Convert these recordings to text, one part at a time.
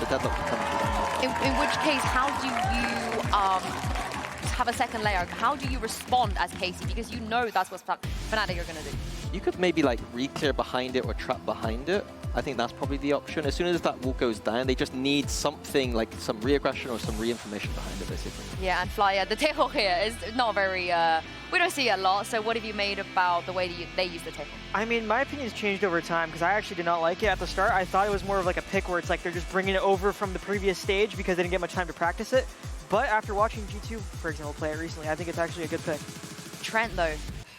so Deadlock can come through that. In which case, how do you have a second layer? How do you respond as Casey? Because you know that's what Fnatic are going to do. You could maybe like re-clear behind it or trap behind it. I think that's probably the option. As soon as that wall goes down, they just need something like some re-aggression or some re-information behind it, basically. Yeah, and Flyer, the tail here is not very, we don't see it a lot, so what have you made about the way that they use the tail? I mean, my opinion's changed over time, because I actually did not like it at the start. I thought it was more of like a pick where it's like they're just bringing it over from the previous stage because they didn't get much time to practice it. But after watching G2, for example, play it recently, I think it's actually a good pick. Trent, though.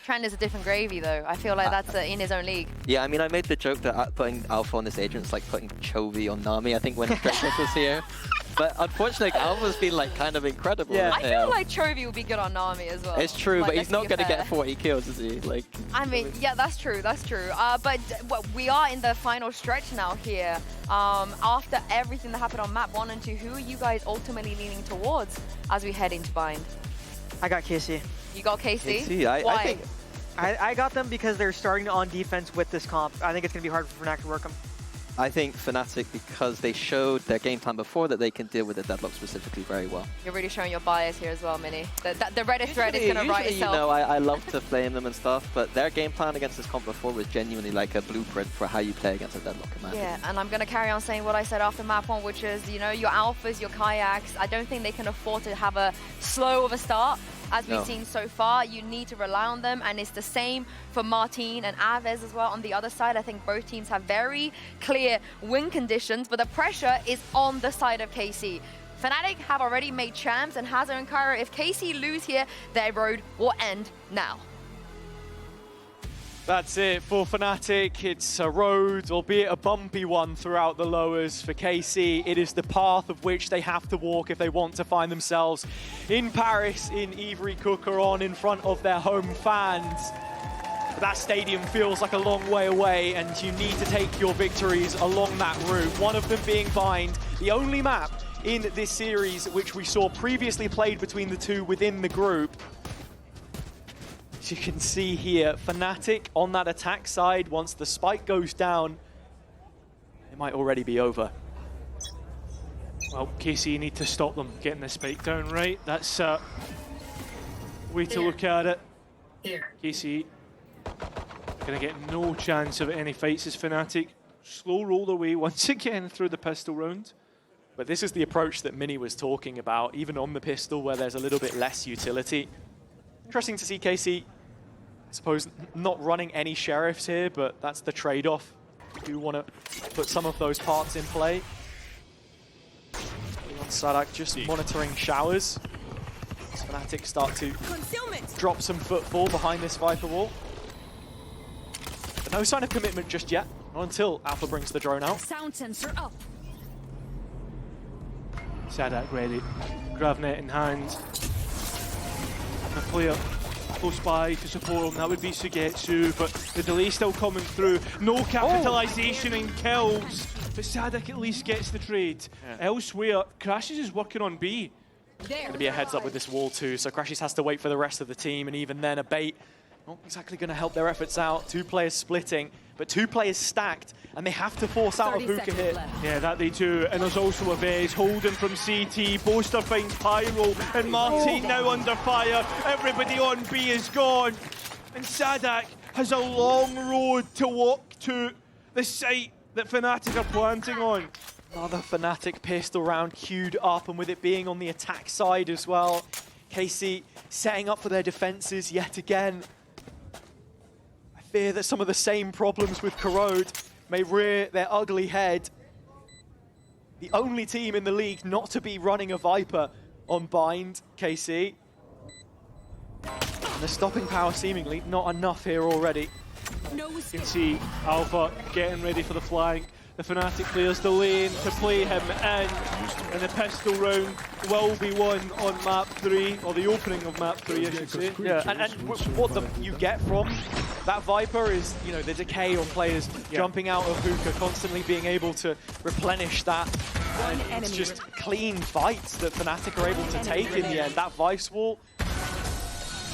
Trent is a different gravy, though. I feel like that's in his own league. Yeah, I mean, I made the joke that putting Alpha on this agent is like putting Chovy on Nami, I think, when Christmas was here. But unfortunately, like, Alpha's been like kind of incredible. Yeah. I feel like Chovy would be good on Nami as well. It's true, like, but he's not going to get 40 kills, is he? Like, I mean, yeah, that's true, that's true. But we are in the final stretch now here. After everything that happened on map 1 and 2, who are you guys ultimately leaning towards as we head into Bind? I got KC. You got KC? KC, Why? I think... I got them because they're starting on defense with this comp. I think it's going to be hard for Fnatic to work them. I think Fnatic, because they showed their game plan before, that they can deal with the Deadlock specifically very well. You're really showing your bias here as well, Mini. The Reddit thread is going to write itself. You know, I love to flame them and stuff, but their game plan against this comp before was genuinely like a blueprint for how you play against a Deadlock, in my opinion. And I'm going to carry on saying what I said after map 1, which is, you know, your alphas, your kayaks, I don't think they can afford to have a slow of a start. As we've seen so far, you need to rely on them, and it's the same for Martin and Aves as well. On the other side, I think both teams have very clear win conditions, but the pressure is on the side of KC. Fnatic have already made champs, and Hazo and Kyra, if KC lose here, their road will end now. That's it for Fnatic. It's a road, albeit a bumpy one throughout the lowers. For KC, it is the path of which they have to walk if they want to find themselves in Paris, in Ivry-Coqueron, in front of their home fans. But that stadium feels like a long way away, and you need to take your victories along that route. One of them being Bind, the only map in this series which we saw previously played between the two within the group. As you can see here, Fnatic on that attack side, once the spike goes down, it might already be over. Well, KC need to stop them getting the spike down, right? That's a way to look at it. KC gonna get no chance of any fights as Fnatic. Slow roll their way once again through the pistol round. But this is the approach that Mini was talking about, even on the pistol where there's a little bit less utility. Interesting to see KC, I suppose, not running any sheriffs here, but that's the trade-off. You do want to put some of those parts in play. Sadak just monitoring showers. As Fnatic start to drop some footfall behind this Viper wall. But no sign of commitment just yet, not until Alpha brings the drone out. Sound sensor up. Sadak ready. Gravnet in hand. A player close by to support him, that would be Sugetsu, but the delay still coming through. No capitalization in kills, but Sadak at least gets the trade. Elsewhere, Crashes is working on B. Going to be a heads up with this wall too, so Crashes has to wait for the rest of the team, and even then a bait not exactly going to help their efforts out. 2 players splitting, but 2 players stacked, and they have to force out a hookah hit. Yeah, that they do. And there's also a Vez holding from CT. Boaster finds Pyro, and Martin now under fire. Everybody on B is gone. And Sadak has a long road to walk to the site that Fnatic are planting on. Another Fnatic pistol round queued up, and with it being on the attack side as well. KC setting up for their defenses yet again. I fear that some of the same problems with Corrode may rear their ugly head. The only team in the league not to be running a Viper on Bind, KC. And the stopping power seemingly not enough here already. You can see Alpha getting ready for the flank. The Fnatic players delaying to play him in, and the pistol round will be won on map 3, or the opening of map 3, I should say. Yeah, and what you get from that Viper is, you know, the decay on players jumping out of hookah, constantly being able to replenish that. And it's just clean fights that Fnatic are able to take in the end. That Vice wall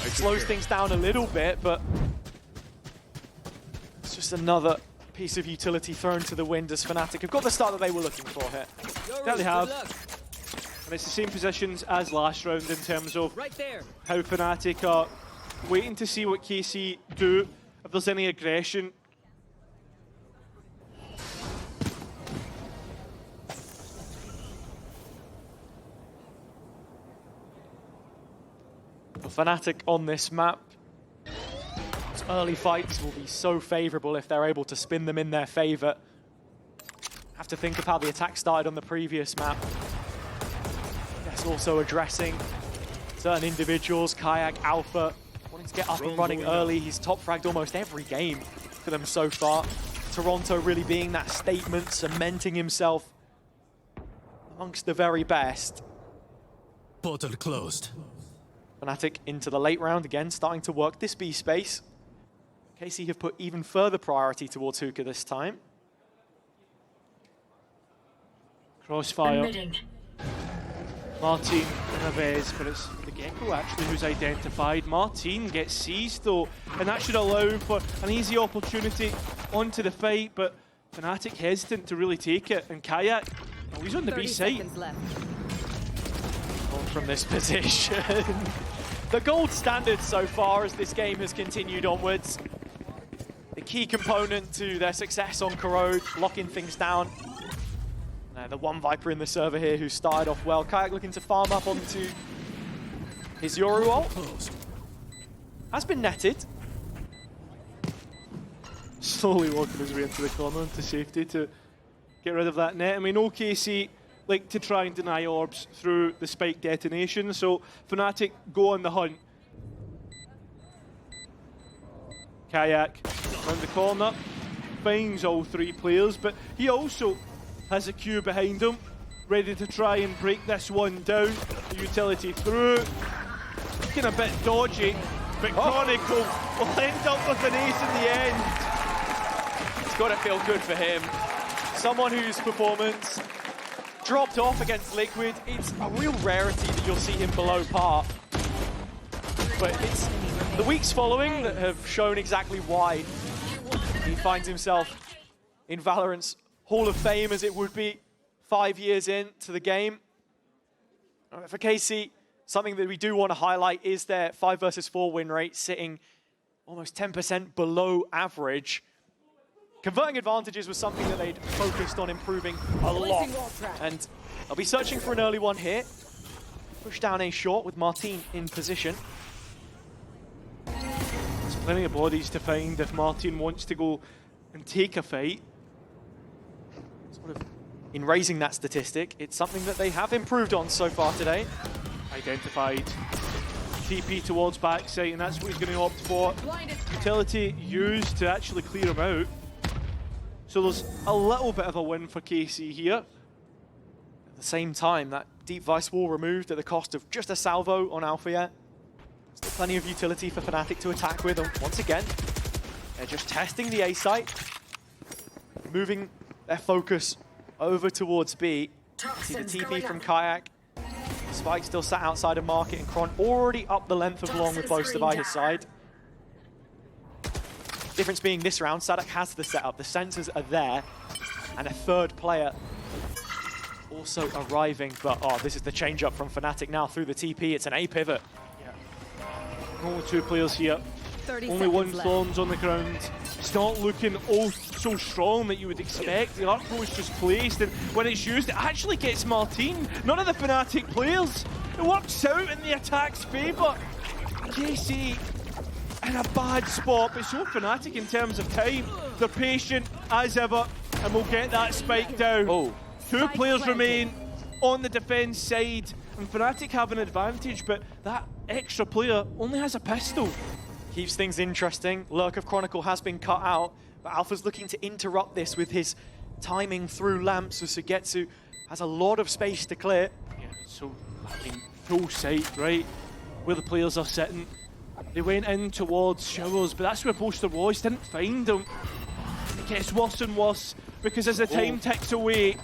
slows things down a little bit, but it's just another piece of utility thrown to the wind as Fnatic have got the start that they were looking for here. That they have. And it's the same positions as last round in terms of how Fnatic are waiting to see what KC do, if there's any aggression. Fnatic on this map. Those early fights will be so favourable if they're able to spin them in their favour. Have to think of how the attack started on the previous map. That's also addressing certain individuals, Kayak, Alpha, wanting to get up and running early. He's top fragged almost every game for them so far. Toronto really being that statement, cementing himself amongst the very best. Portal closed. Fnatic into the late round again, starting to work this B space. KC have put even further priority towards Hookah this time. Crossfire. Martin and Aves, but it's the Gecko actually who's identified. Martin gets seized though, and that should allow for an easy opportunity onto the fight, but Fnatic hesitant to really take it, and Kayak, oh, he's on the B side. From this position. The gold standard so far as this game has continued onwards. The key component to their success on Corrode, locking things down. The one Viper in the server here who started off well. Kayak looking to farm up onto his Yoru ult. Has been netted. Slowly walking his way into the corner into safety to get rid of that net. I mean, OKC like to try and deny orbs through the spike detonation, so Fnatic go on the hunt. Kayak around the corner, finds all three players, but he also has a queue behind him, ready to try and break this one down. The utility through, looking a bit dodgy, but Chronicle will end up with an ace in the end. It's got to feel good for him. Someone whose performance dropped off against Liquid. It's a real rarity that you'll see him below par. But it's the weeks following that have shown exactly why he finds himself in Valorant's Hall of Fame, as it would be 5 years into the game. For KC, something that we do want to highlight is their 5 versus 4 win rate, sitting almost 10% below average. Converting advantages was something that they'd focused on improving a lot. And I'll be searching for an early one here. Push down a short with Martin in position. There's plenty of bodies to find if Martin wants to go and take a fight. Sort of in raising that statistic, it's something that they have improved on so far today. Identified. TP towards backside, and that's what he's going to opt for. Utility used to actually clear him out. So there's a little bit of a win for KC here. At the same time, that deep vice wall removed at the cost of just a salvo on Alpha yet. Still plenty of utility for Fnatic to attack with, and once again, they're just testing the A site, moving their focus over towards B. See the TP from Kayak. Spike still sat outside of Market, and Kron already up the length of long with Boaster by his side. Difference being this round, Sadak has the setup, the sensors are there, and a third player also arriving, but oh, this is the change up from Fnatic now through the TP. It's an A pivot. Yeah. Only 2 players here. Only 1 Thorns on the ground. It's not looking oh so strong that you would expect. The arc throw is just placed, and when it's used, it actually gets Martin. None of the Fnatic players. It works out in the attack's favour. KC in a bad spot, but so Fnatic in terms of time. They're patient as ever, and we'll get that spike down. Oh. 2 players remain on the defense side, and Fnatic have an advantage, but that extra player only has a pistol. Keeps things interesting. Lurk of Chronicle has been cut out, but Alpha's looking to interrupt this with his timing through lamps, so Sugetsu has a lot of space to clear. Yeah, so I mean, full sight, right, where the players are sitting. They went in towards Showers, but that's where Boaster was. Didn't find him. It gets worse and worse, because as the time ticks away,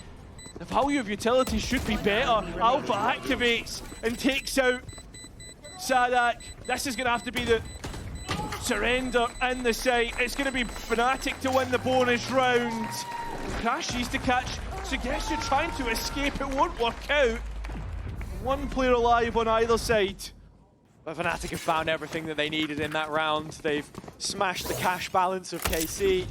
the value of utility should be better. Alpha activates and takes out Sadak. This is going to have to be the surrender in the site. It's going to be Fnatic to win the bonus round. Crash used to catch Suggestion trying to escape. It won't work out. One player alive on either side. But Fnatic have found everything that they needed in that round. They've smashed the cash balance of KC.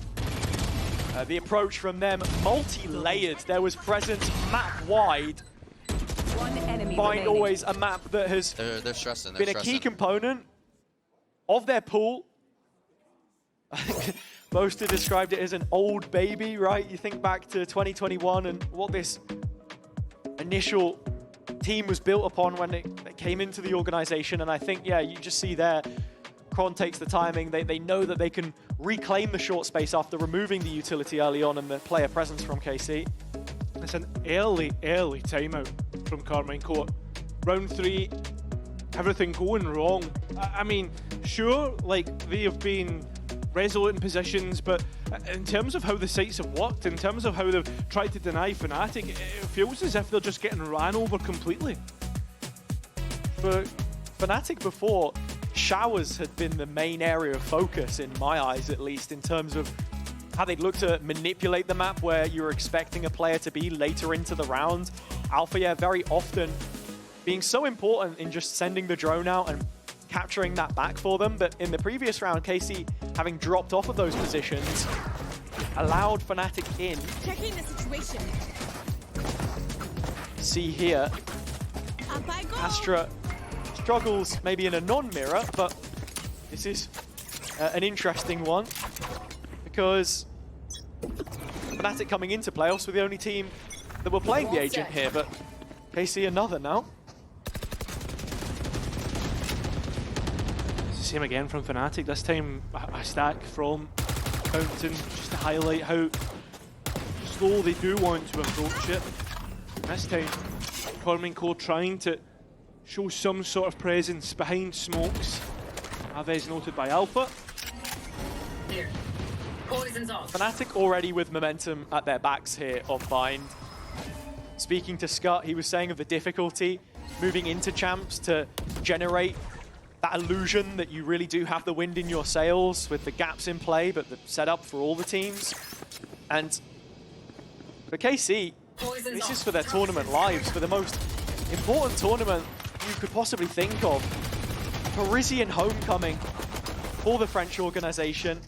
The approach from them, multi-layered. There was presence map-wide. One enemy Find remaining. always a map that has They're stressing. been a key component of their pool. I think Boaster described it as an old baby, right? You think back to 2021 and what this initial team was built upon when they came into the organization. And I think, yeah, you just see there, Kron takes the timing. They know that they can reclaim the short space after removing the utility early on and the player presence from KC. It's an early timeout from Carmine Court. Round 3, everything going wrong. I mean, sure, like, they have been resolute in positions, but in terms of how the sites have worked, in terms of how they've tried to deny Fnatic, it feels as if they're just getting ran over completely. For Fnatic before, showers had been the main area of focus, in my eyes at least, in terms of how they'd look to manipulate the map where you were expecting a player to be later into the round. Alpha, yeah, very often being so important in just sending the drone out and capturing that back for them. But in the previous round, KC, having dropped off of those positions, allowed Fnatic in. Checking the situation. See here, Up I go. Astra struggles maybe in a non-mirror, but this is an interesting one because Fnatic coming into playoffs were the only team that were playing the agent here, but KC another now. Same again from Fnatic, this time a stack from Fountain, just to highlight how slow they do want to approach it. This time, Carmine Core trying to show some sort of presence behind smokes, as noted by Alpha. Fnatic already with momentum at their backs here on Bind. Speaking to Scott, he was saying of the difficulty moving into champs to generate that illusion that you really do have the wind in your sails with the gaps in play, but the setup for all the teams. And for KC, this is for their tournament lives, for the most important tournament you could possibly think of. Parisian homecoming for the French organization.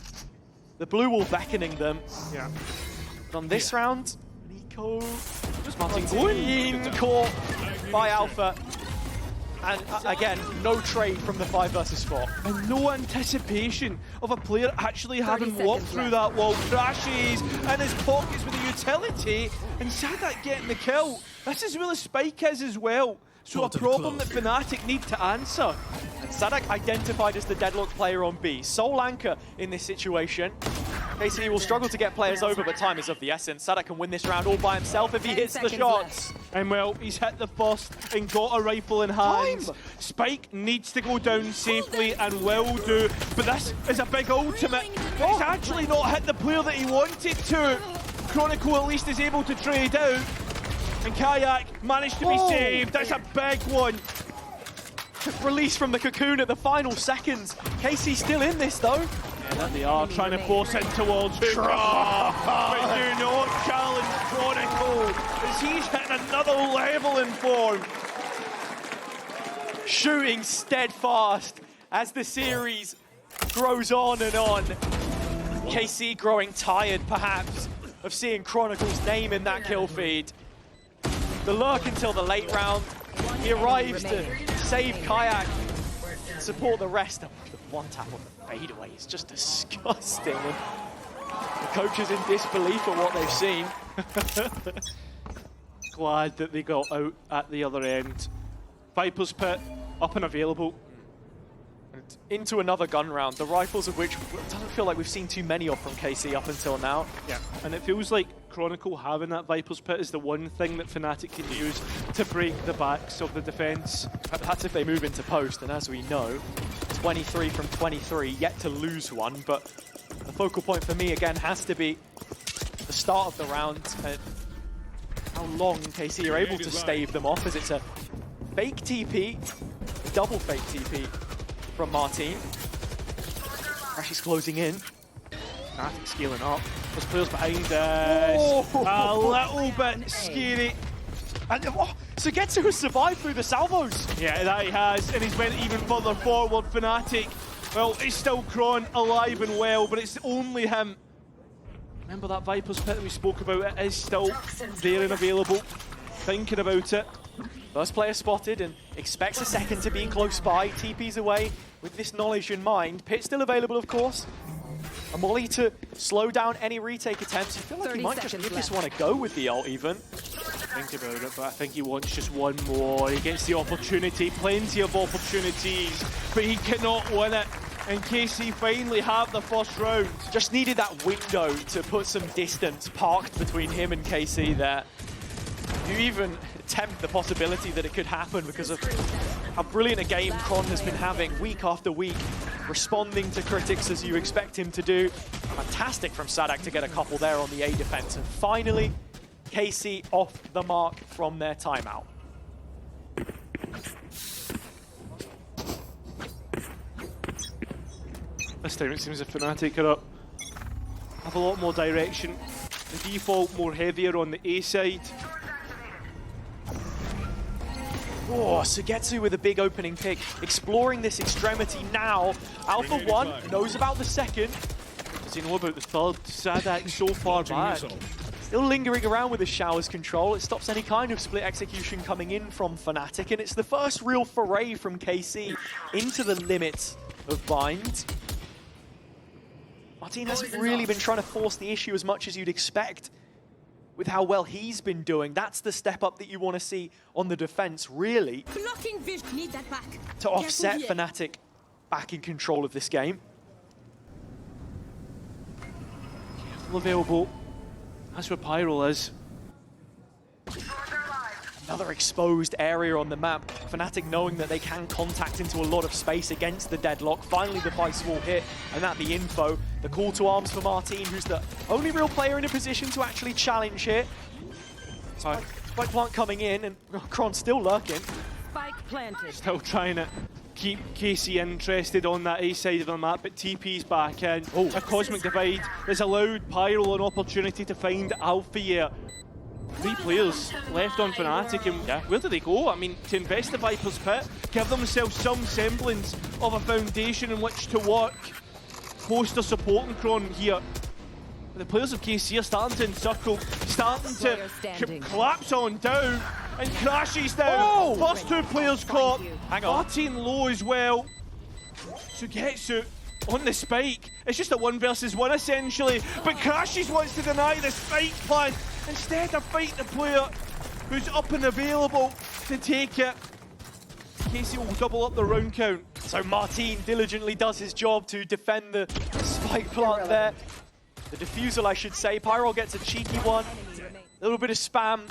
The blue wall beckoning them. Yeah. But on this round, Nico Just Martin caught by Alpha. And again, no trade from the 5 versus 4. And no anticipation of a player actually having 30 walked seconds through left. that wall. Crashes in his pockets with the utility, and Sadak getting the kill. This is where the spike is as well. So a Portal problem that closed. Fnatic need to answer. And Sadak identified as the deadlock player on B. Sole anchor in this situation. KC will struggle to get players over, but time is of the essence. Sadak can win this round all by himself if he 10 hits the seconds shots. And well, he's hit the first and got a rifle in hand. Time. Spike needs to go down safely and will do, but this is a big ultimate. He's actually not hit the player that he wanted to. Chronicle at least is able to trade out, and Kayak managed to be saved. That's a big one. Released from the cocoon at the final seconds. KC still in this though. Yeah, they are trying to force it towards But do not challenge Chronicle, as he's hitting another level in form. Shooting steadfast as the series grows on and on. KC growing tired, perhaps, of seeing Chronicle's name in that kill feed. The lurk until the late round. He arrives to save Kayak, support the rest. The one tap on the fadeaway is just disgusting. And the coach is in disbelief at what they've seen. Glad that they got out at the other end. Viper's Pit, up and available. Into another gun round, the rifles of which it doesn't feel like we've seen too many of from KC up until now. Yeah, and it feels like Chronicle having that Viper's Pit is the one thing that Fnatic can use to break the backs of the defense. That's if they move into post, and as we know, 23 from 23, yet to lose one, but the focal point for me again has to be the start of the round and how long KC are able to stave them off, as it's a fake TP, a double fake TP from Martin. Crash is closing in. Fnatic scaling up. There's players behind us. A little bit scary. And Sugetsu has survived through the salvos. Yeah, that he has, and he's went even further forward. Fnatic, well, it's still Kron alive and well, but it's only him. Remember that Viper's Pit that we spoke about? It is still there and available. Thinking about it. First player spotted and expects a second to be close by. TP's away with this knowledge in mind. Pit still available, of course. A molly to slow down any retake attempts. You feel like he might just give this one a go with the ult even. Think about it, but I think he wants just one more. He gets the opportunity, plenty of opportunities, but he cannot win it. And KC finally have the first round. Just needed that window to put some distance parked between him and KC there. You even tempt the possibility that it could happen because of how brilliant a game Kron has been having week after week, responding to critics as you expect him to do. Fantastic from Sadak to get a couple there on the A defense. And finally, KC off the mark from their timeout. This time it seems a Fnatic are up. Have a lot more direction. The default more heavier on the A side. Oh, Sugetsu with a big opening pick, exploring this extremity now. Alpha 1 knows about the second. Does he know about the third? Sadak so far back. Still lingering around with the Shower's control. It stops any kind of split execution coming in from Fnatic, and it's the first real foray from KC into the limits of Bind. Martin hasn't really been trying to force the issue as much as you'd expect with how well he's been doing. That's the step up that you want to see on the defense, really, Blocking vision. Need that back. to offset Fnatic back in control of this game. Careful available. That's where Pyro is. Another exposed area on the map. Fnatic knowing that they can contact into a lot of space against the deadlock. Finally the Vice will hit, and that the info. The call to arms for Martin, who's the only real player in a position to actually challenge here. Spike plant coming in, and Kron still lurking. Spike planted. Still trying to keep KC interested on that A side of the map, but TP's back in. Oh, a Cosmic Divide has allowed Pyro an opportunity to find Alpha here. 3 players left on Fnatic, and where do they go? I mean, to invest the Viper's Pit, give themselves some semblance of a foundation in which to work. Poster supporting Kron here. The players of KC are starting to encircle, starting to collapse on down, and crashes down. Oh! First 2 players caught. Hang on. Martin low as well. Sugetsu on the spike. It's just a 1 versus 1 essentially, but Crashes wants to deny the spike plant instead of fight the player who's up and available to take it. Casey will double up the round count. So Martin diligently does his job to defend the spike plant there. The defusal, I should say. Pyro gets a cheeky one. A little bit of spam.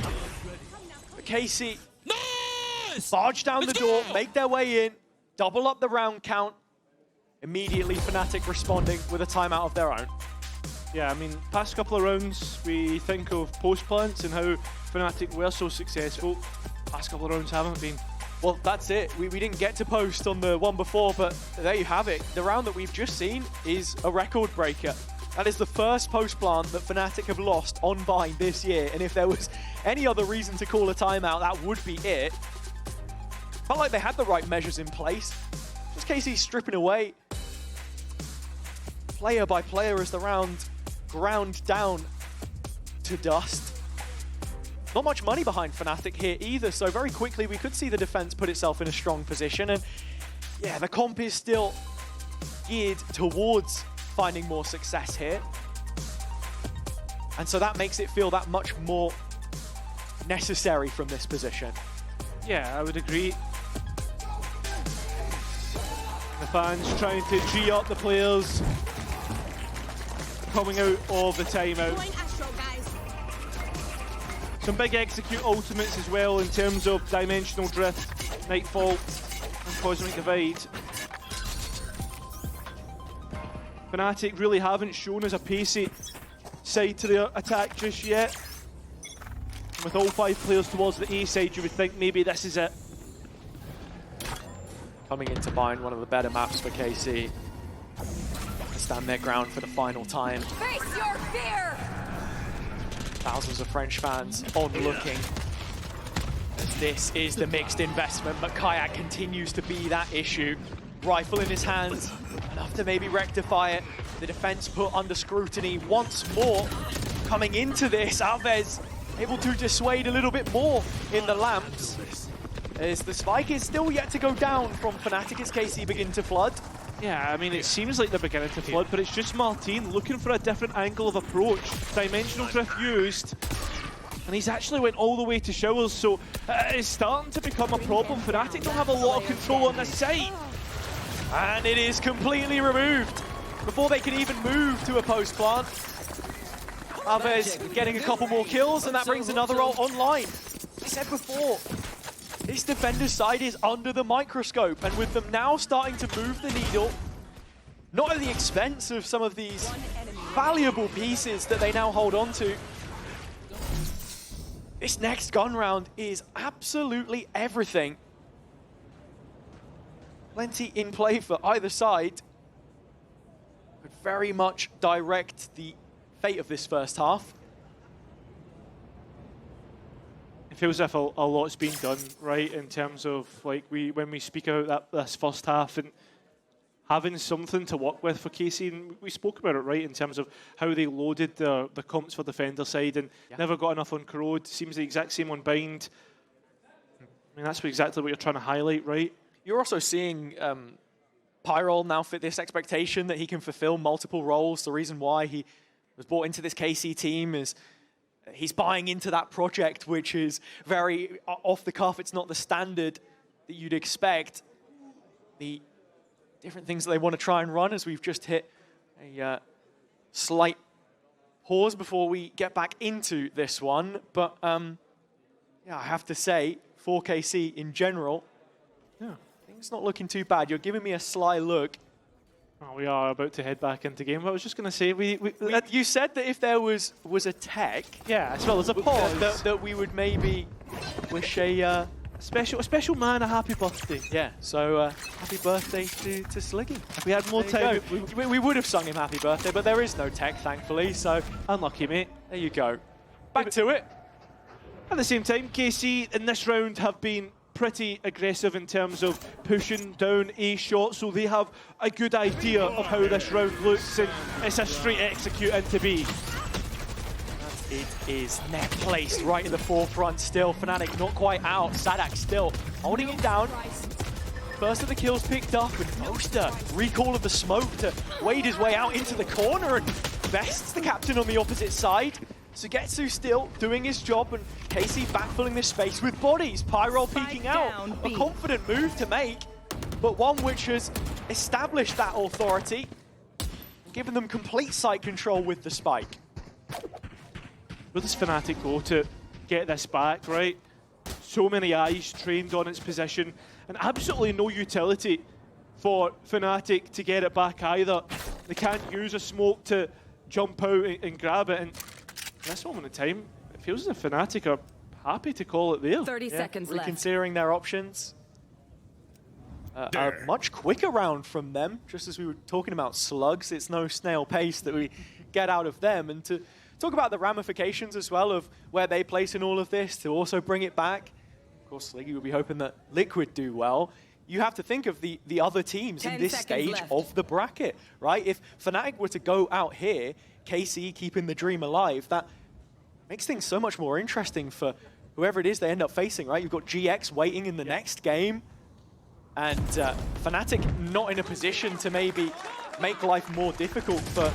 But Casey barge down the door, make their way in, double up the round count. Immediately Fnatic responding with a timeout of their own. Yeah, I mean, past couple of rounds, we think of post plants and how Fnatic were so successful. Past couple of rounds haven't been. Well, that's it. We didn't get to post on the one before, but there you have it. The round that we've just seen is a record breaker. That is the first post plant that Fnatic have lost on Bind this year, and if there was any other reason to call a timeout, that would be it. Felt like they had the right measures in place. Just KC stripping away player by player as the round ground down to dust. Not much money behind Fnatic here either, so very quickly we could see the defense put itself in a strong position, and yeah, the comp is still geared towards finding more success here. And so that makes it feel that much more necessary from this position. Yeah, I would agree. The fans trying to G up the players coming out of the timeout. Going Astro, guys. Some big execute ultimates as well in terms of Dimensional Drift, Nightfall, and Cosmic Divide. Fnatic really haven't shown us a pacey side to their attack just yet. With all 5 players towards the A side, you would think maybe this is it. Coming into Bind, one of the better maps for KC. stand their ground for the final time. Face your fear! Thousands of French fans onlooking. This is the mixed investment, but Kayak continues to be that issue. Rifle in his hands, enough to maybe rectify it. The defense put under scrutiny once more. Coming into this, Alves able to dissuade a little bit more in the lamps. As the spike is still yet to go down from Fnatic as KC begin to flood. Yeah, I mean, it seems like they're beginning to flood, but it's just Martin looking for a different angle of approach. Dimensional drift used, and he's actually went all the way to showers, so it's starting to become a problem. Fnatic don't have a lot of control on this site. And it is completely removed before they can even move to a post plant. Alves getting a couple more kills, and that brings another ult online. I said before, this defender's side is under the microscope, and with them now starting to move the needle, not at the expense of some of these valuable pieces that they now hold on to. This next gun round is absolutely everything. Plenty in play for either side. Could very much direct the fate of this first half. It feels as if a lot's been done, right, in terms of like when we speak about this first half and having something to work with for KC, and we spoke about it, right, in terms of how they loaded the comps for defender side and never got enough on Corrode. Seems the exact same on Bind. I mean, that's exactly what you're trying to highlight, right? You're also seeing Pyrol now fit this expectation that he can fulfill multiple roles. The reason why he was brought into this KC team is he's buying into that project, which is very off the cuff. It's not the standard that you'd expect. The different things that they want to try and run, as we've just hit a slight pause before we get back into this one. But yeah, I have to say, for KC in general, things not looking too bad. You're giving me a sly look. Oh, we are about to head back into game. But I was just going to say, you said that if there was a tech, yeah, as well as a pause, that we would maybe wish a special man a happy birthday. Yeah, so happy birthday to Sliggy. If we had more time, we would have sung him happy birthday, but there is no tech, thankfully, so unlucky, mate. There you go. Back to it. At the same time, KC in this round have been pretty aggressive in terms of pushing down A shot, so they have a good idea of how this round looks, and it's a straight execute into B. It is net placed right in the forefront still. Fnatic not quite out. Sadak still holding it down. First of the kills picked up, and Moster recall of the smoke to wade his way out into the corner, and bests the captain on the opposite side. Sugetsu still doing his job, and KC backfilling this space with bodies. Pyrol peeking out. A confident move to make, but one which has established that authority, given them complete site control with the spike. Where does Fnatic go to get this back, right? So many eyes trained on its position, and absolutely no utility for Fnatic to get it back either. They can't use a smoke to jump out and grab it, and at this moment in time, it feels as if Fnatic are happy to call it there. 30 seconds left. Reconsidering their options. A much quicker round from them, just as we were talking about slugs. It's no snail pace that we get out of them. And to talk about the ramifications as well of where they place in all of this, to also bring it back. Of course, Sliggy would be hoping that Liquid do well. You have to think of the other teams in this stage of the bracket, right? If Fnatic were to go out here, KC keeping the dream alive, that makes things so much more interesting for whoever it is they end up facing, right? You've got GX waiting in the next game, and Fnatic not in a position to maybe make life more difficult for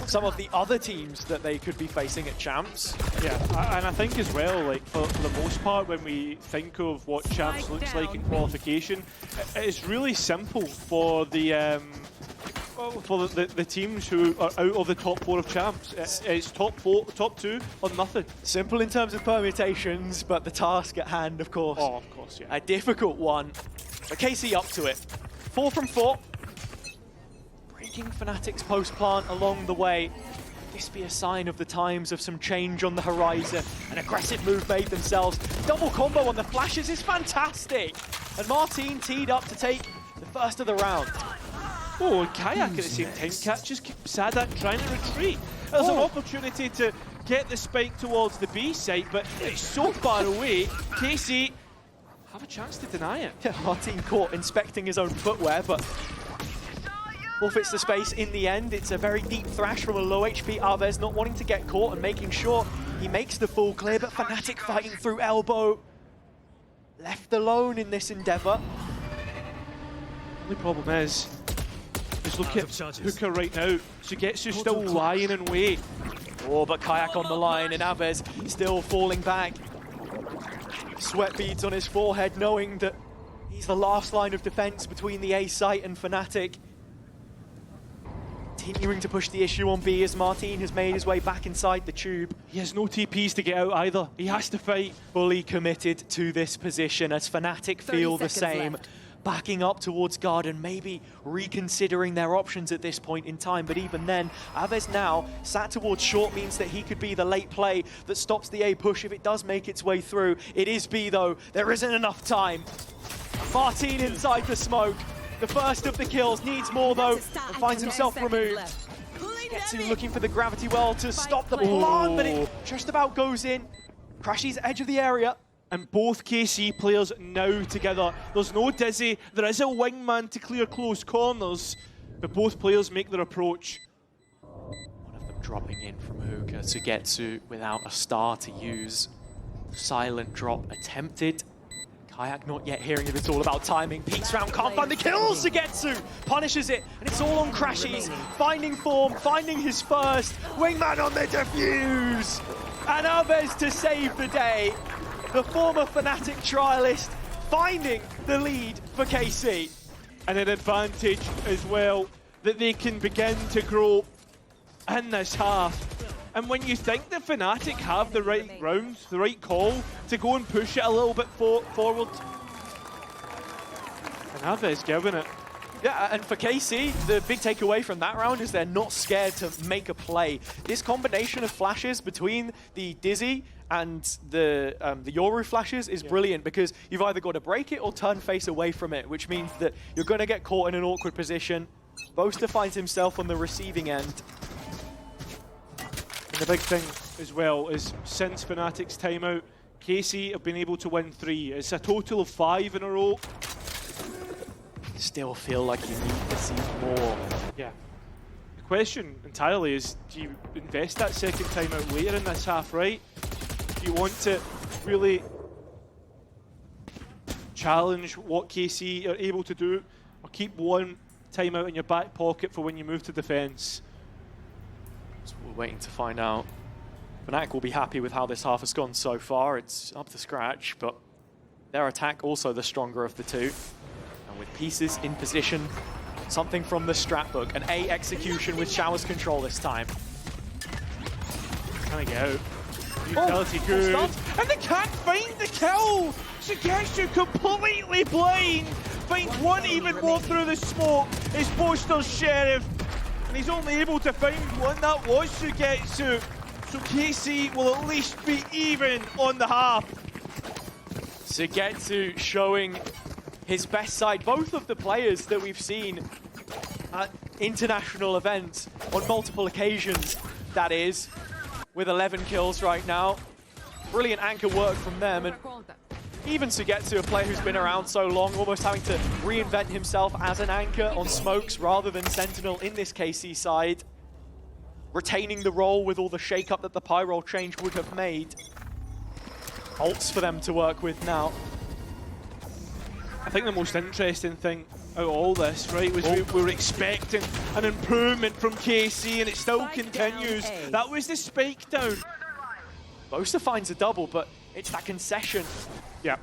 some of the other teams that they could be facing at Champs. Yeah, and I think as well, like for the most part, when we think of what Champs looks like in qualification, it's really simple for the teams who are out of the top 4 of Champs. It's top 2 or nothing. Simple in terms of permutations, but the task at hand, of course. Oh, of course, yeah. A difficult one. But KC up to it. 4 from 4. Breaking Fnatic's post plant along the way. Could this be a sign of the times of some change on the horizon? An aggressive move made themselves. Double combo on the flashes is fantastic. And Martin teed up to take the first of the round. Oh, and Kayak at the same time catches Sadat trying to retreat. There's an opportunity to get the spike towards the B site, but it's so far away. KC have a chance to deny it. Yeah, Martin caught inspecting his own footwear, but forfeits the space in the end. It's a very deep thrash from a low HP Arvez, not wanting to get caught and making sure he makes the full clear, but Fnatic fighting through elbow. Left alone in this endeavor. Only problem is look at Hooker right now. Sugetsu still lying in wait. Oh, but Kayak on the line and Arvez still falling back. Sweat beads on his forehead, knowing that he's the last line of defense between the A site and Fnatic. Continuing to push the issue on B as Martin has made his way back inside the tube. He has no TPs to get out either. He has to fight. Fully committed to this position as Fnatic feel the same. Left. Backing up towards Garden, maybe reconsidering their options at this point in time. But even then, Arvez now sat towards short means that he could be the late play that stops the A push if it does make its way through. It is B though, there isn't enough time. Martin inside the smoke. The first of the kills, needs more though, and finds himself removed. Getsu looking for the gravity well to stop the plant, but it just about goes in. Crashes edge of the area. And both KC players now together. There's no Dizzy, there is a wingman to clear close corners, but both players make their approach. One of them dropping in from Hookah to Getsu without a star to use. Silent drop attempted. Kayak not yet hearing it, it's all about timing. Peeks round, can't find the kills. Sugetsu punishes it, and it's all on Crashies. Finding form, finding his first. Wingman on the defuse! And Arvez to save the day. The former Fnatic trialist finding the lead for KC. And an advantage as well that they can begin to grow in this half. And when you think the Fnatic have the right rounds, the right call to go and push it a little bit forward, and Arvez giving it. Yeah, and for KC, the big takeaway from that round is they're not scared to make a play. This combination of flashes between the Dizzy and the Yoru flashes is brilliant because you've either got to break it or turn face away from it, which means that you're going to get caught in an awkward position. Boaster finds himself on the receiving end. And the big thing as well is since Fnatic's timeout, KC have been able to win 3. It's a total of 5 in a row. Still feel like you need to see more. Yeah. The question entirely is, do you invest that second timeout later in this half, right? Do you want to really challenge what KC are able to do, or keep one timeout in your back pocket for when you move to defense? So we're waiting to find out. Fnatic will be happy with how this half has gone so far. It's up to scratch, but their attack also the stronger of the two. And with pieces in position, something from the strat book, an A execution with Shower's control this time. Trying to get out. Utility good. And they can't find the kill! Sugetsu completely blind! Finds one even more through the smoke. It's Boaster's Sheriff. And he's only able to find one. That was Sugetsu. So KC will at least be even on the half. Sugetsu showing his best side. Both of the players that we've seen at international events on multiple occasions, that is, with 11 kills right now. Brilliant anchor work from them, and even Sugetsu, a player who's been around so long, almost having to reinvent himself as an anchor on smokes rather than Sentinel in this KC side. Retaining the role with all the shake-up that the Pyro change would have made. Ults for them to work with now. I think the most interesting thing out of all this, right, was we were expecting an improvement from KC, and it still continues. That was the spike down. Boaster finds a double, but it's that concession. Yeah.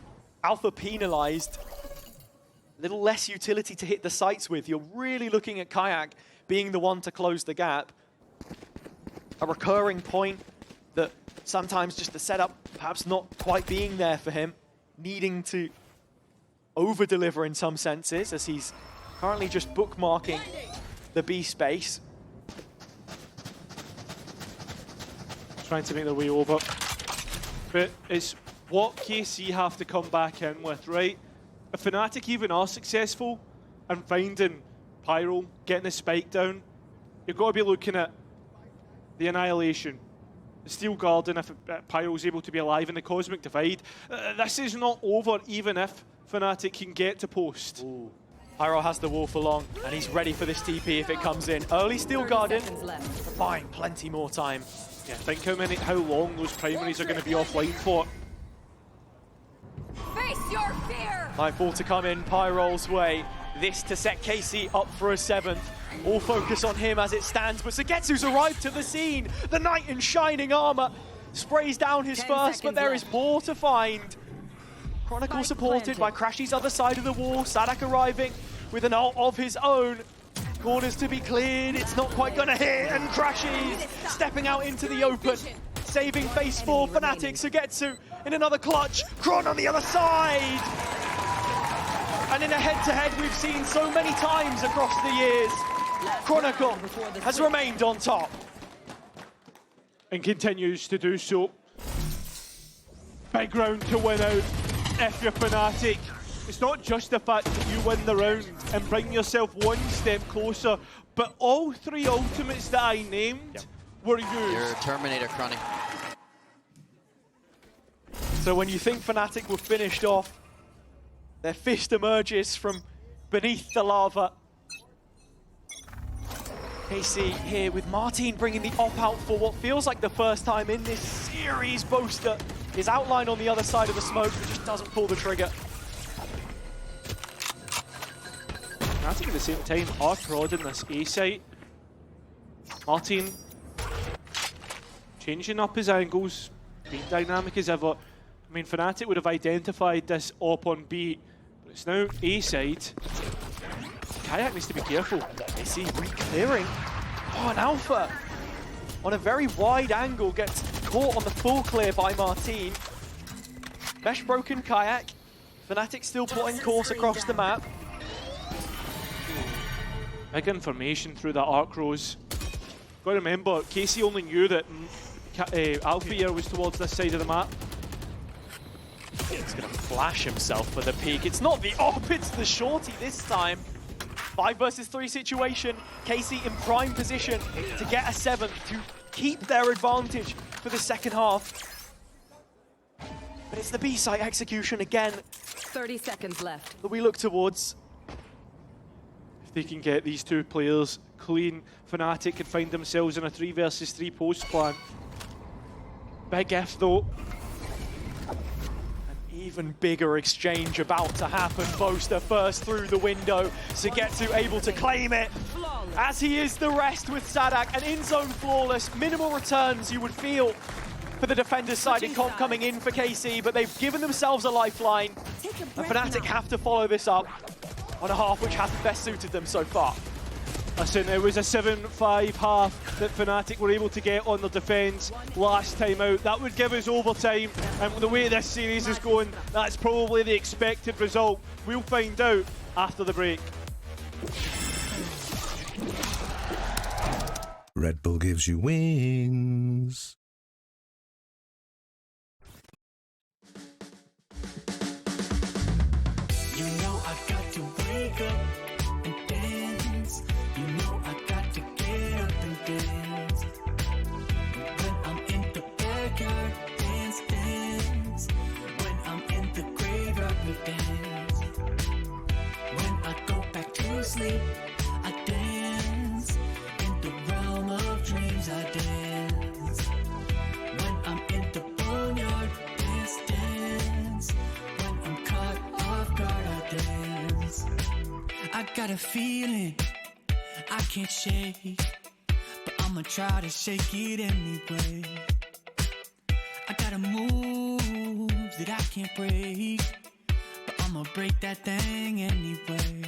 Alpha penalized. Little less utility to hit the sights with. You're really looking at Kayak being the one to close the gap. A recurring point that sometimes just the setup perhaps not quite being there for him, needing to over-deliver in some senses, as he's currently just bookmarking the B space. Trying to make their way over. But it's what KC have to come back in with, right? If Fnatic even are successful and finding Pyro getting the spike down, you've got to be looking at the annihilation. The Steel Garden, if Pyro's able to be alive in the Cosmic Divide. This is not over even if Fnatic can get to post. Ooh. Pyro has the wall for long, and he's ready for this TP if it comes in. Early Steel Garden, fine, plenty more time. Yeah, think how long those primaries are going to be offline for. Face your fear. Nightfall to come in Pyro's way. This to set KC up for a 7th. All focus on him as it stands, but Sugetsu's arrived to the scene. The knight in shining armor sprays down his first, but there is more to find. Chronicle supported by Crashy's other side of the wall. Sadak arriving with an ult of his own. Corners to be cleared, it's not quite gonna hit, and Crashy's stepping out into the open. Saving face for Fnatic. Sugetsu in another clutch. Kron on the other side. And in a head-to-head we've seen so many times across the years, Chronicle has remained on top. And continues to do so. Big round to win out if you're Fnatic. It's not just the fact that you win the round and bring yourself one step closer, but all 3 ultimates that I named were used. Your Terminator, Chronic. So when you think Fnatic were finished off, their fist emerges from beneath the lava. KC here with Martin bringing the op out for what feels like the first time in this series. Boaster is outlined on the other side of the smoke, but just doesn't pull the trigger. I think at the same time are prodding this A site. Martin changing up his angles, being dynamic as ever. I mean, Fnatic would have identified this op on B, but it's now A side. Kayak needs to be careful. They see re-clearing. Oh, an Alpha on a very wide angle gets caught on the full clear by Martin. Mesh broken Kayak. Fnatic still plotting course across the map. Big information through that arc rose. Got to remember, KC only knew that Alpha was towards this side of the map. He's going to flash himself for the peak. It's not the op, it's the shorty this time. 5 versus 3 situation. KC in prime position to get a 7th, to keep their advantage for the second half. But it's the B site execution again 30 seconds left. that we look towards. If they can get these 2 players clean, Fnatic can find themselves in a 3 versus 3 post plan. Big if though. Even bigger exchange about to happen. Boaster first through the window. Sugetsu able to claim it, as he is the rest with Sadak. And in-zone flawless, minimal returns you would feel for the defender's side in comp coming in for KC, but they've given themselves a lifeline. And Fnatic have to follow this up on a half which hasn't best suited them so far. Listen, it was a 7-5 half that Fnatic were able to get on their defence last time out. That would give us overtime, and the way this series is going, that's probably the expected result. We'll find out after the break. Red Bull gives you wings. You know I got to wake up and dance. You know I got to get up and dance. When I'm in the backyard, dance, dance. When I'm in the graveyard, we dance. When I go back to sleep, I dance. In the realm of dreams, I dance. When I'm in the boneyard, dance, dance. When I'm caught off guard, I dance. I got a feeling I can't shake, but I'ma try to shake it anyway. I got a move that I can't break, but I'ma break that thing anyway.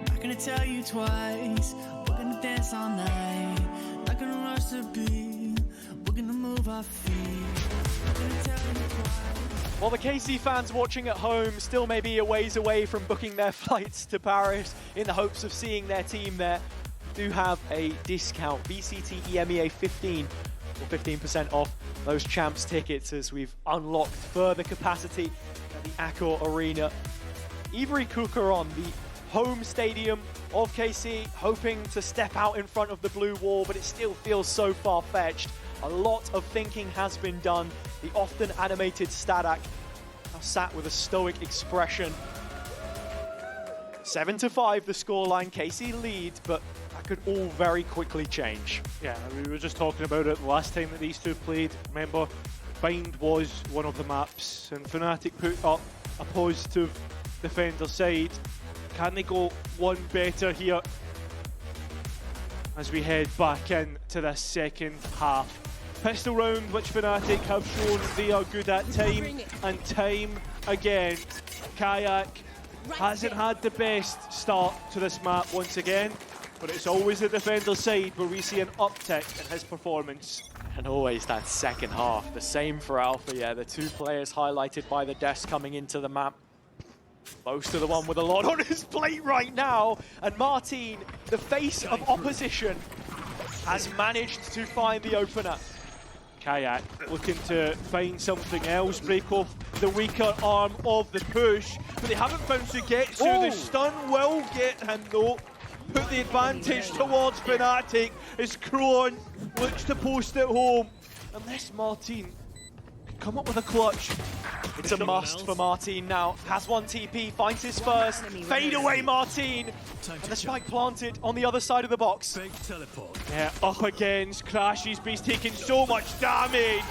Not gonna tell you twice, we're gonna dance all night. Not gonna rush the beat, we're gonna move our feet. Not gonna tell you twice. While the KC fans watching at home still may be a ways away from booking their flights to Paris in the hopes of seeing their team there, do have a discount. VCT EMEA 15 or 15% off those champs tickets as we've unlocked further capacity at the Accor Arena. Ivory Kukaron, the home stadium of KC, hoping to step out in front of the blue wall, but it still feels so far-fetched. A lot of thinking has been done. The often animated Stadak now sat with a stoic expression. 7-5 the scoreline, KC lead, but that could all very quickly change. Yeah, we were just talking about it the last time that these two played. Remember, Bind was one of the maps, and Fnatic put up a positive defender side. Can they go one better here as we head back into the second half? Pistol round, which Fnatic have shown they are good at time and time again. Kayak hasn't had the best start to this map once again, but it's always the defender side where we see an uptick in his performance. And always that second half, the same for Alpha, yeah, the two players highlighted by the desk coming into the map. Most of the one with a lot on his plate right now, and Martin, the face of opposition, has managed to find the opener. Kayak looking to find something else, break off the weaker arm of the push, but they haven't found Sugetsu. Oh. The stun will get him though. Put the advantage towards Fnatic as Kron looks to post it home. Unless Martin can come up with a clutch. It's a must for Martin now. Has one TP, finds his first. Fade away, Martin! And the spike planted on the other side of the box. Big teleport. Yeah, up against Crashes, but he's taking so much damage.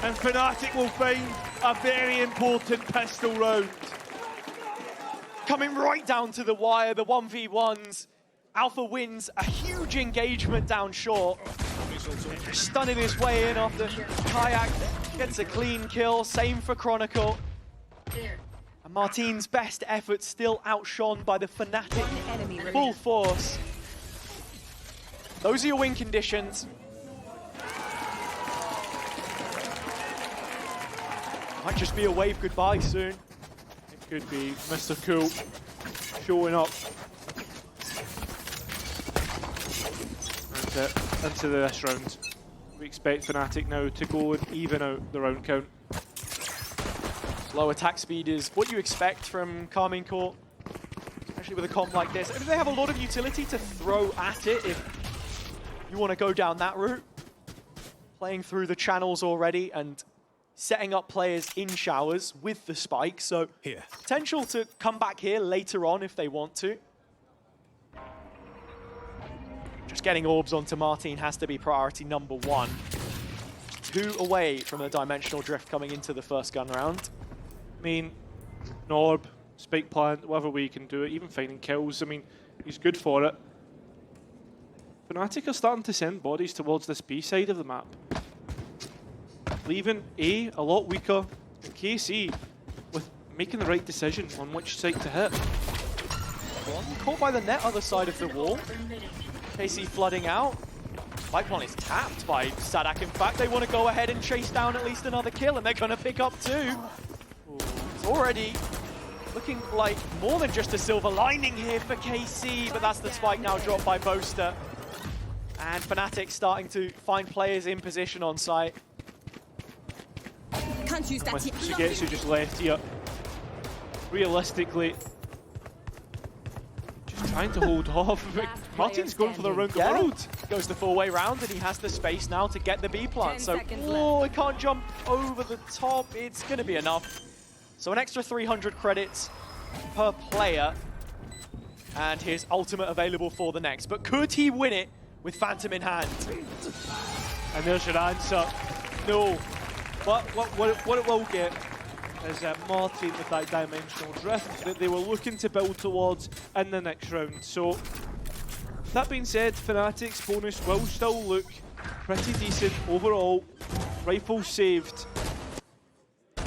And Fnatic will find a very important pistol round. Coming right down to the wire, the 1v1s. Alpha wins a huge engagement down short. Stunning his way in after Kayak gets a clean kill. Same for Chronicle. And Martin's best efforts still outshone by the Fnatic full force. Those are your win conditions. Might just be a wave goodbye soon. It could be Mr. Cool showing up into this round. We expect Fnatic now to go and even out the round count. Low attack speed is what you expect from Carmine Corp, especially with a comp like this. I mean, they have a lot of utility to throw at it if you want to go down that route. Playing through the channels already and setting up players in showers with the spike, so potential to come back here later on if they want to. Just getting orbs onto Martin has to be priority number one. 2 away from a dimensional drift coming into the first gun round. I mean, Norb, spike plant, whatever way you can do it, even finding kills, I mean, he's good for it. Fnatic are starting to send bodies towards this B side of the map. Leaving A a lot weaker, and KC with making the right decision on which side to hit. Caught by the net other side of the wall. KC flooding out. Spike is tapped by Stadak. In fact, they want to go ahead and chase down at least another kill, and they're going to pick up 2. It's already looking like more than just a silver lining here for KC, but that's the spike now dropped by Boaster. And Fnatic starting to find players in position on site. Can't use that. With Sugetsu just left here. Realistically, just trying to hold off. Martin's going for the round the world. Goes the 4-way round, and he has the space now to get the B plant. So, he can't jump over the top. It's going to be enough. So an extra 300 credits per player. And his ultimate available for the next. But could he win it with Phantom in hand? And there's your answer. No. But what it will get is Martin with that dimensional drift that they were looking to build towards in the next round. So, that being said, Fnatic's bonus will still look pretty decent overall. Rifle saved. Oh,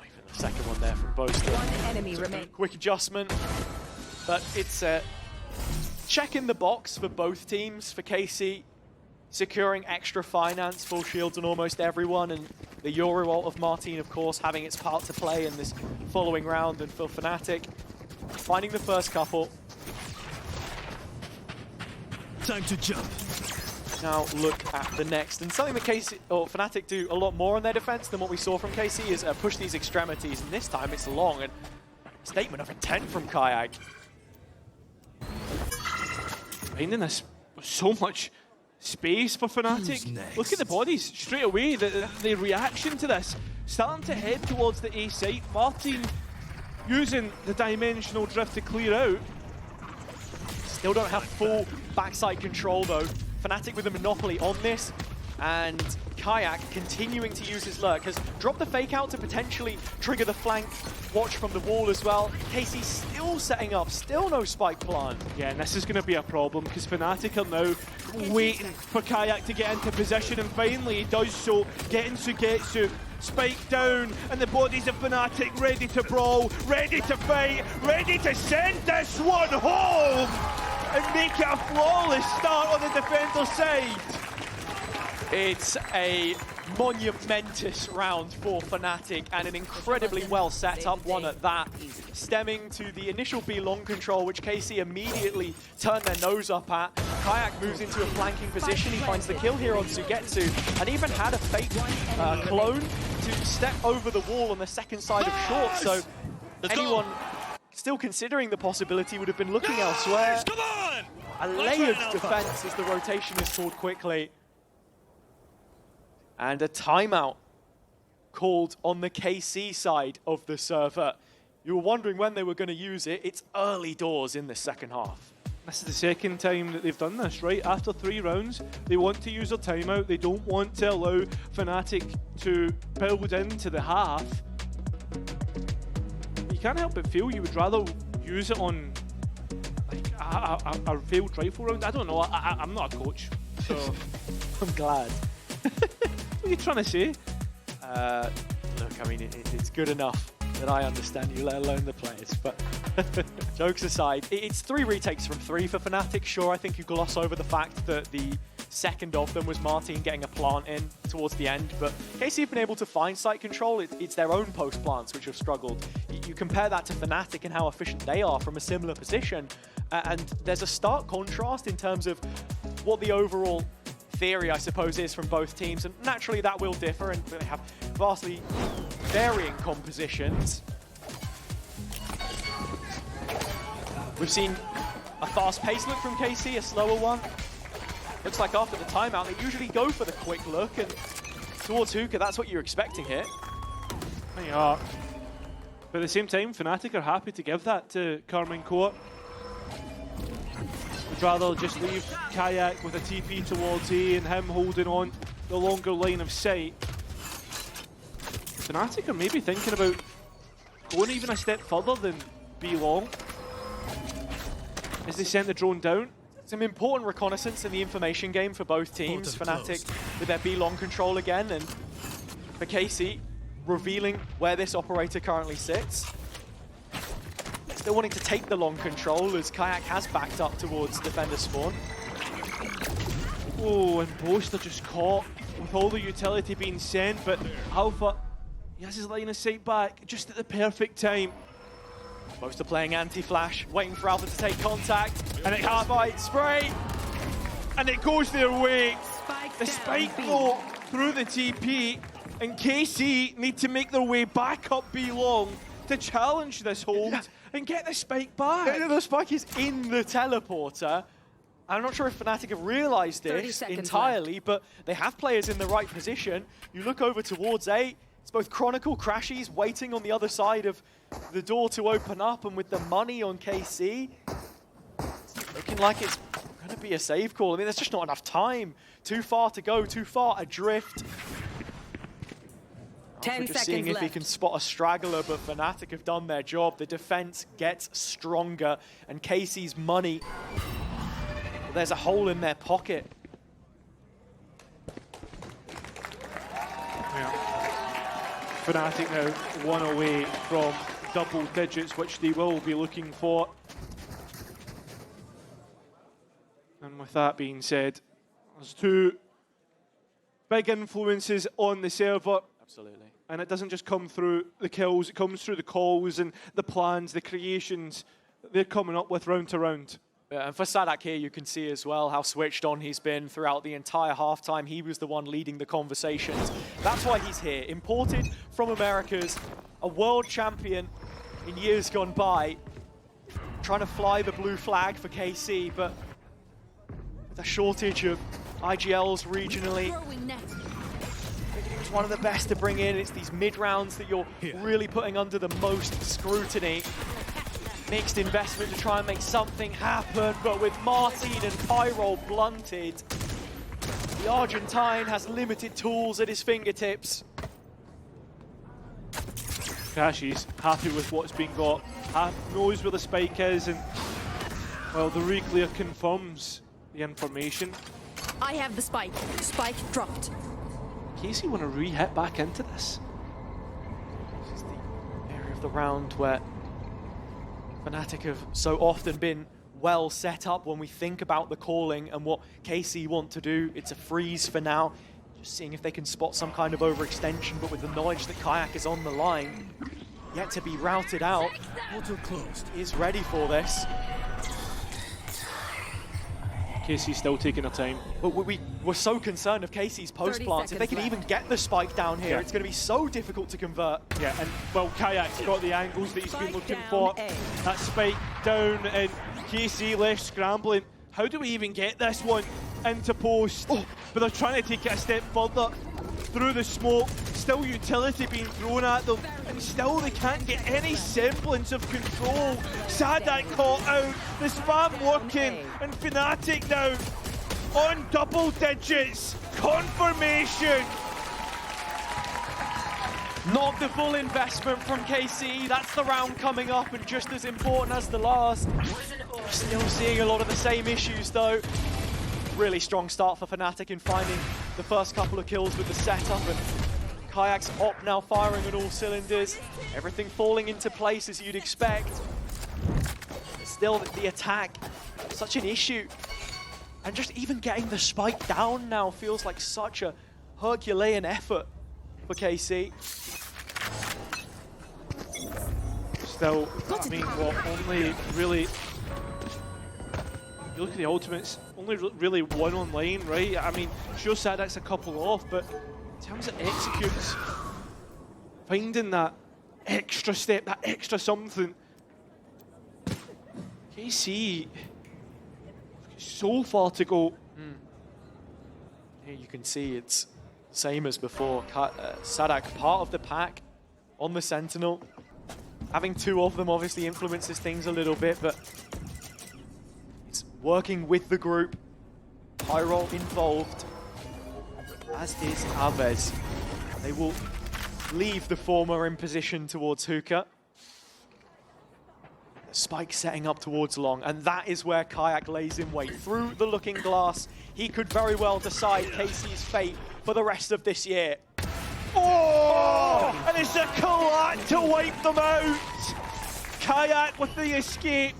even the second one there from Boaster. One enemy remains. Quick adjustment. But it's a check in the box for both teams. For KC, securing extra finance, full shields on almost everyone, and the Euro ult of Martin, of course, having its part to play in this following round. And for Fnatic, finding the first couple. Time to jump. Now look at the next, and something that KC or Fnatic do a lot more on their defense than what we saw from KC is push these extremities, and this time it's long, and statement of intent from Kayak. Finding this with so much space for Fnatic. Look at the bodies straight away, the reaction to this. Starting to head towards the A site. Martin using the dimensional drift to clear out. Still don't have full backside control though. Fnatic with a monopoly on this, and Kayak continuing to use his lurk, has dropped the fake out to potentially trigger the flank watch from the wall as well. KC still setting up, still no spike plant. Yeah, and this is going to be a problem because Fnatic are now waiting for Kayak to get into position, and finally he does so, getting Sugetsu. Spike down, and the bodies of Fnatic ready to brawl, ready to fight, ready to send this one home and make it a flawless start on the defender's side. It's a monumentous round for Fnatic, and an incredibly well set up one at that, stemming to the initial B long control, which KC immediately turned their nose up at. Kayak moves into a flanking position, he finds the kill here on Sugetsu, and even had a fake clone to step over the wall on the second side of short, so anyone still considering the possibility would have been looking elsewhere. A layered defense as the rotation is called quickly. And a timeout called on the KC side of the server. You were wondering when they were going to use it. It's early doors in the second half. This is the second time that they've done this, right? After 3 rounds, they want to use their timeout. They don't want to allow Fnatic to build into the half. You can't help but feel you would rather use it on like a failed rifle round. I don't know. I'm not a coach, so I'm glad. what are you trying to say? Look, I mean, it's good enough that I understand you, let alone the players. But jokes aside, it's 3 retakes from 3 for Fnatic. Sure, I think you gloss over the fact that the second of them was Martin getting a plant in towards the end. But KC have been able to find site control. It's their own post plants which have struggled. You compare that to Fnatic and how efficient they are from a similar position, and there's a stark contrast in terms of what the overall theory, I suppose, is from both teams, and naturally that will differ, and they have vastly varying compositions. We've seen a fast-paced look from KC, a slower one. Looks like after the timeout, they usually go for the quick look, and towards Hookah, that's what you're expecting here. They are. But at the same time, Fnatic are happy to give that to Carmine Court. Would rather just leave Kayak with a TP towards A and him holding on the longer line of sight. Fnatic are maybe thinking about going even a step further than B long as they sent the drone down. Some important reconnaissance in the information game for both teams. Fnatic with their B long control again, and for KC revealing where this operator currently sits. Still wanting to take the long control as Kayak has backed up towards defender spawn. Oh, and Boast are just caught with all the utility being sent, but Alpha, he has his line of sight back just at the perfect time. Boast are playing anti-flash, waiting for Alpha to take contact, and it has fight spray, and it goes their way. The spike though through the TP, and KC need to make their way back up B long to challenge this hold and get the spike back. The spike is in the teleporter. I'm not sure if Fnatic have realised this entirely, but they have players in the right position. You look over towards A, it's both Chronicle, Crashies waiting on the other side of the door to open up, and with the money on KC, it's looking like it's going to be a save call. I mean, there's just not enough time. Too far to go, too far adrift. 10 just seconds seeing if left. he can spot a straggler, but Fnatic have done their job. The defense gets stronger, and KC's money, well, there's a hole in their pocket. Fnatic now 1 away from double digits, which they will be looking for. And with that being said, there's 2 big influences on the server. Absolutely. And it doesn't just come through the kills, it comes through the calls and the plans, the creations that they're coming up with round to round. Yeah, and for Sadak here, you can see as well how switched on he's been throughout the entire halftime. He was the one leading the conversations. That's why he's here. Imported from Americas, a world champion, in years gone by, trying to fly the blue flag for KC, but with a shortage of IGLs regionally, it's one of the best to bring in. It's these mid rounds that you're really putting under the most scrutiny. Mixed investment to try and make something happen, but with Martin and Pyro blunted, the Argentine has limited tools at his fingertips. Crashy's happy with what's been got, knows where the spike is, and well, the reclear confirms the information. I have the spike. Spike dropped. KC want to re-hit back into this. This is the area of the round where Fnatic have so often been well set up when we think about the calling and what KC want to do. It's a freeze for now. Just seeing if they can spot some kind of overextension, but with the knowledge that Kayak is on the line, yet to be routed out, is ready for this. KC still taking their time. But we were so concerned of KC's post plants. If they can even get the spike down here, it's going to be so difficult to convert. Yeah, and well, Kayak's got the angles that he's been looking for. That spike down, and KC left scrambling. How do we even get this one into post? Oh, but they're trying to take it a step further through the smoke. Still utility being thrown at them, and still they can't get any semblance of control. Sadak caught out, the spam working, and Fnatic now on double digits. Confirmation. Not the full investment from KC. That's the round coming up, and just as important as the last. Still seeing a lot of the same issues though. Really strong start for Fnatic in finding the first couple of kills with the setup, and Kayak's op now firing on all cylinders. Everything falling into place as you'd expect. Still, the attack, such an issue. And just even getting the spike down now feels like such a Herculean effort for KC. Still, I mean, what only really... You look at the ultimates, only really one online, right? I mean, sure, Sadak's a couple off, but in terms of executes, finding that extra step, that extra something, KC, so far to go. Here you can see it's same as before. Sadak, part of the pack on the Sentinel. Having two of them obviously influences things a little bit, but it's working with the group. Pyro involved, as is Aves. They will leave the former in position towards Hookah. The spike setting up towards Long, and that is where Kayak lays in wait. Through the looking glass, he could very well decide KC's fate for the rest of this year. Oh! And it's a collat to wipe them out! Kayak with the escape.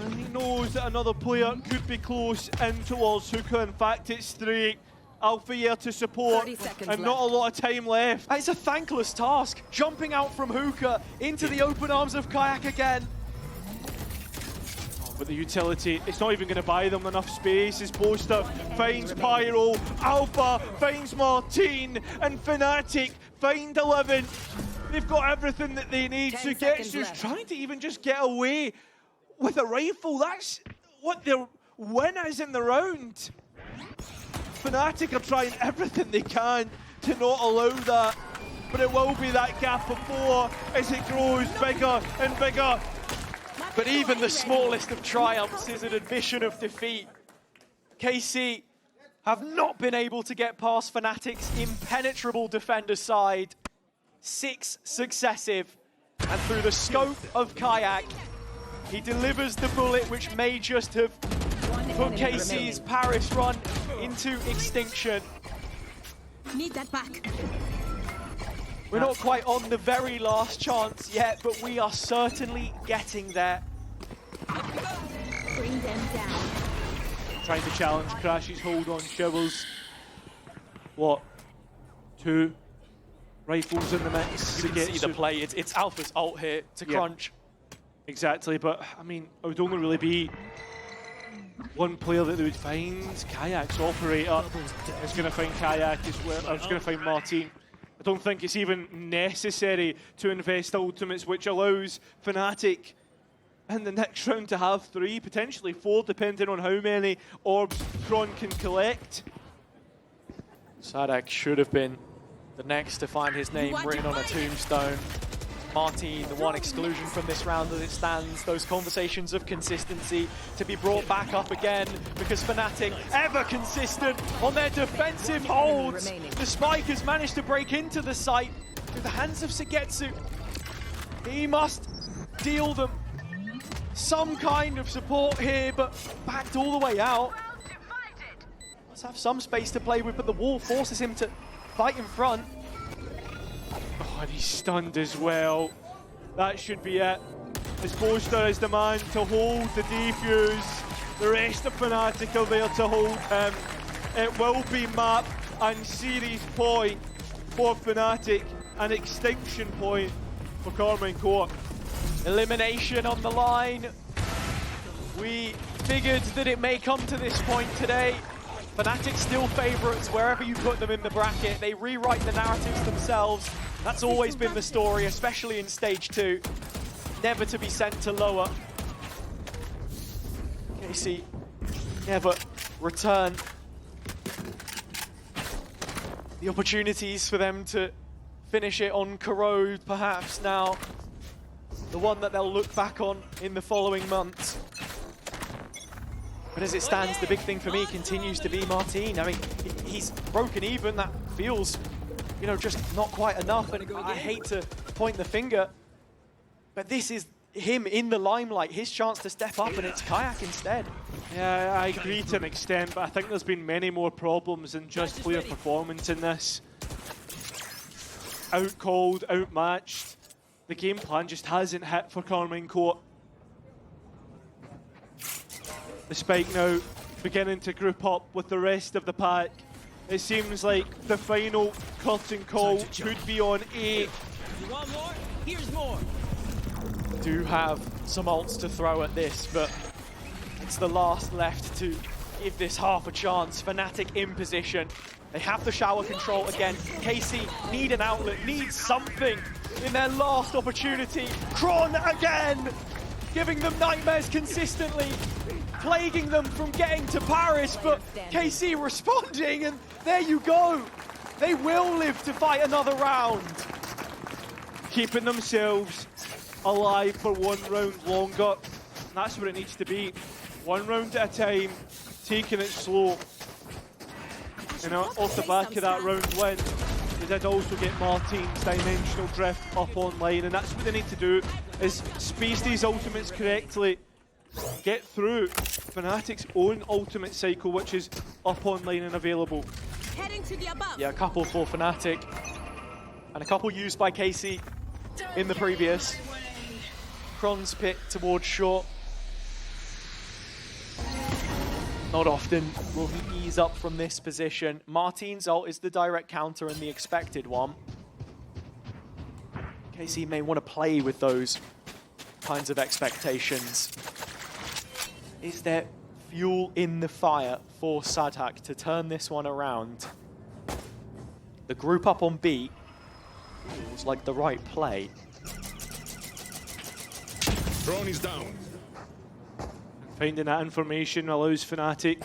And he knows that another player could be close in towards Hookah. In fact, it's 3. Alpha here to support, and not a lot of time left. It's a thankless task, jumping out from Hookah into the open arms of Kayak again. But the utility, it's not even going to buy them enough space. His poster finds Pyro, Alpha finds Martin, and Fnatic find 11. They've got everything that they need. Sugetsu's trying to even just get away with a rifle. That's what their win is in the round. Fnatic are trying everything they can to not allow that, but it will be that gap of 4 as it grows bigger and bigger. But even the smallest of triumphs is an admission of defeat. KC have not been able to get past Fnatic's impenetrable defender side. 6 successive, and through the scope of Kayak, he delivers the bullet which may just have put KC's Paris run into extinction. Need that back. We're not quite on the very last chance yet, but we are certainly getting there. Bring them down. Trying to challenge Crashy's hold on Shivers. What? 2 rifles in the mix. You can see the play. It's Alpha's ult here to crunch. Exactly, but I mean, it would only really be one player that they would find. Kayak's operator is going to find Kayak as well. I was going to find Martin. don't think it's even necessary to invest ultimates, which allows Fnatic in the next round to have 3, potentially 4, depending on how many orbs Kron can collect. Sadak should have been the next to find his name written on a tombstone. Martin, the one exclusion from this round as it stands. Those conversations of consistency to be brought back up again because Fnatic ever consistent on their defensive holds. The spike has managed to break into the site through the hands of Sugetsu. He must deal them some kind of support here, but backed all the way out. Let's have some space to play with, but the wall forces him to fight in front. Oh, and he's stunned as well. That should be it. As Boaster is the man to hold the defuse. The rest of Fnatic are there to hold him. It will be map and series point for Fnatic, an extinction point for Karmine Corp. Elimination on the line. We figured that it may come to this point today. Fnatic still favourites wherever you put them in the bracket. They rewrite the narratives themselves. That's always been the story, especially in stage 2. Never to be sent to lower. KC never return. The opportunities for them to finish it on Corrode, perhaps now. The one that they'll look back on in the following months. But as it stands, the big thing for me continues to be Martin. I mean, he's broken even. That feels, you know, just not quite enough. And I hate to point the finger, but this is him in the limelight, his chance to step up, and it's Kayak instead. Yeah, I agree to an extent, but I think there's been many more problems than just player performance in this. Out-called, outmatched. The game plan just hasn't hit for Karmine Corp. The spike now beginning to group up with the rest of the pack. It seems like the final curtain call could be on A. You want more? Here's more. Do have some ults to throw at this, but it's the last left to give this half a chance. Fnatic in position. They have the shower control again. KC need an outlet, need something in their last opportunity. Kron again, giving them nightmares consistently, plaguing them from getting to Paris, but KC responding, and there you go. They will live to fight another round. Keeping themselves alive for 1 round longer. And that's what it needs to be. 1 round at a time, taking it slow. You know, off the back of that round win, they did also get Martin's dimensional drift up online, and that's what they need to do, is space these ultimates correctly, get through Fnatic's own ultimate cycle, which is up online and available. Heading to the above. Yeah, a couple for Fnatic, and a couple used by KC in the previous. Kron's pit towards short. Not often will he ease up from this position. Martin's ult is the direct counter and the expected one. KC may want to play with those kinds of expectations. Is there fuel in the fire for Sadak to turn this one around? The group up on B feels like the right play. Drone is down. Finding that information allows Fnatic,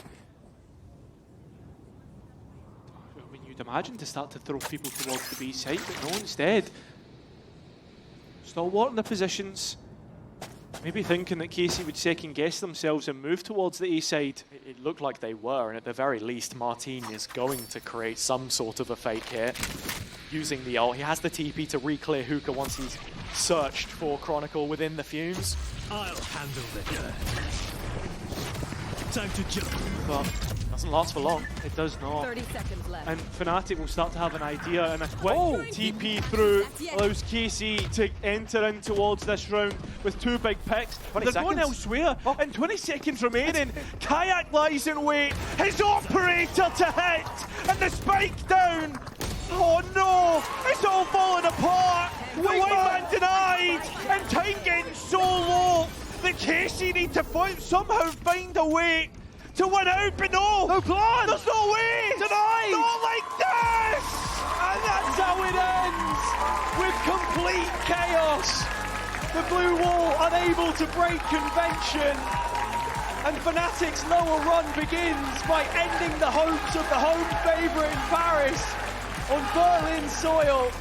I mean, you'd imagine, to start to throw people towards the B side, but no, instead, still working the positions. Maybe thinking that KC would second guess themselves and move towards the A side. It looked like they were, and at the very least, Martin is going to create some sort of a fake here. Using the ult, he has the TP to re-clear Hookah once he's searched for Chronicle within the fumes. I'll handle the dirt. Time to jump. But Doesn't last for long. it does not. 30 seconds left. And Fnatic will start to have an idea, and a quick TP through allows KC to enter in towards this round with 2 big picks. But they're going elsewhere, and 20 seconds remaining. Kayak lies in wait, his operator to hit, and the spike down. Oh no, it's all falling apart. Wingman denied, and time getting so low that KC need to somehow find a way to win out, but no! No plan! There's no way! Denied! Not like this! And And that's how it ends, with complete chaos. The blue wall unable to break convention. And Fnatic's lower run begins by ending the hopes of the home favourite in Paris on Berlin soil.